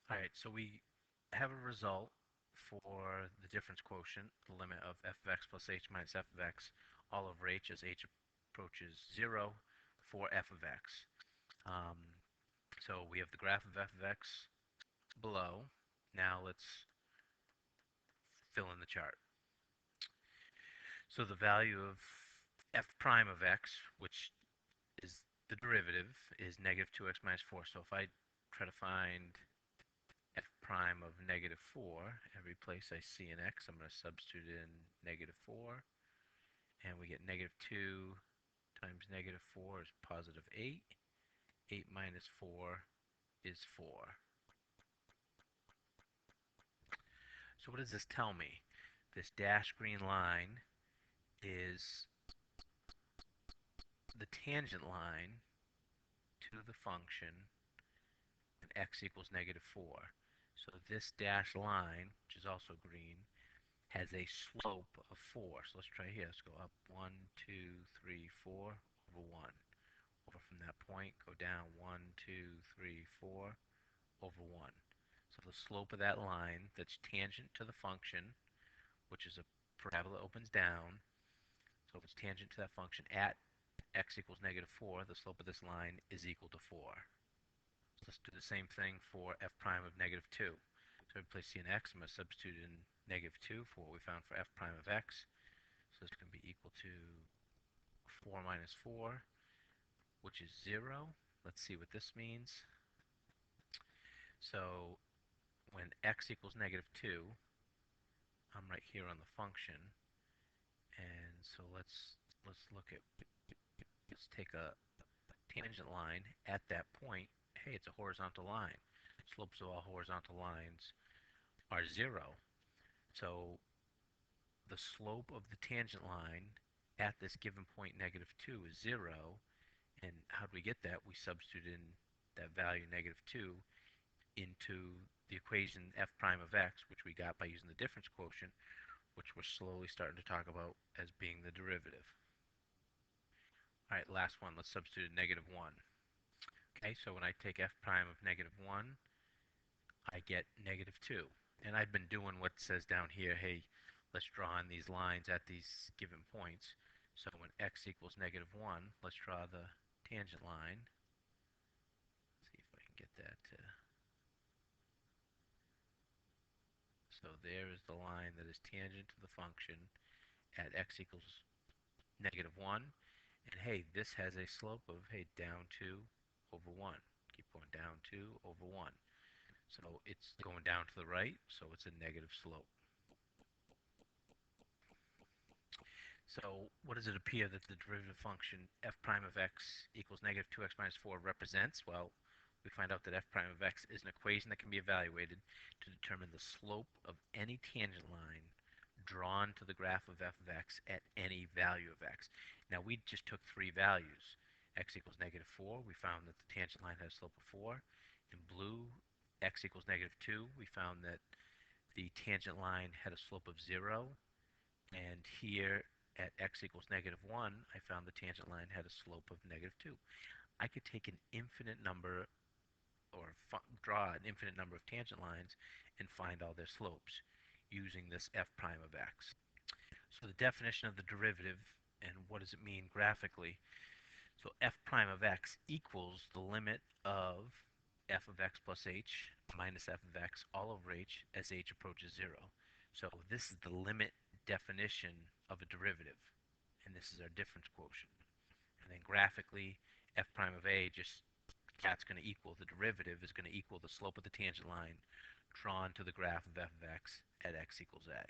All right, so we have a result for the difference quotient, the limit of f of x plus h minus f of x all over h as h approaches 0 for f of x. Um, so we have the graph of f of x below. Now let's fill in the chart. So the value of f prime of x, which is the derivative, is negative 2x minus 4. So if I try to find f prime of negative 4, every place I see an x, I'm going to substitute in negative 4, and we get negative 2 times negative 4 is positive 8. 8 minus 4 is 4. So what does this tell me? This dashed green line is the tangent line to the function when x equals negative 4. So this dashed line, which is also green, has a slope of 4. So let's try here. Let's go up 1, 2, 3, 4 over 1. Over from that point, go down 1, 2, 3, 4 over 1. So the slope of that line that's tangent to the function, which is a parabola that opens down, so if it's tangent to that function at x equals negative 4, the slope of this line is equal to 4. So let's do the same thing for f prime of negative 2. So replace c and x, I'm going to substitute in negative 2 for what we found for f prime of x. So it's going to be equal to 4 minus 4, which is 0. Let's see what this means. So when x equals negative 2, I'm right here on the function. And so let's look at, let's take a tangent line at that point. Hey, it's a horizontal line. Slopes of all horizontal lines are 0. So the slope of the tangent line at this given point, negative 2, is 0. And how do we get that? We substitute in that value, negative 2, into the equation f prime of x, which we got by using the difference quotient, which we're slowly starting to talk about as being the derivative. All right, last one. Let's substitute negative 1. Okay, so when I take f prime of negative 1, I get negative 2. And I've been doing what says down here, hey, let's draw in these lines at these given points. So when x equals negative 1, let's draw the tangent line. See if I can get that to... So there is the line that is tangent to the function at x equals negative 1. And hey, this has a slope of, hey, down 2 over 1. Keep going down 2 over 1. So it's going down to the right, so it's a negative slope. So what does it appear that the derivative function f prime of x equals negative 2x minus 4 represents? Well, we find out that f prime of x is an equation that can be evaluated to determine the slope of any tangent line drawn to the graph of f of x at any value of x. Now we just took three values. X equals negative 4, we found that the tangent line has a slope of 4. In blue, x equals negative 2, we found that the tangent line had a slope of 0. And here at x equals negative 1, I found the tangent line had a slope of negative 2. I could take an infinite number or draw an infinite number of tangent lines and find all their slopes using this f prime of x. So the definition of the derivative and what does it mean graphically? So f prime of x equals the limit of f of x plus h minus f of x all over h as h approaches 0. So this is the limit definition of a derivative, and this is our difference quotient. And then graphically, f prime of a, just that's going to equal, the derivative is going to equal the slope of the tangent line drawn to the graph of f of x at x equals a.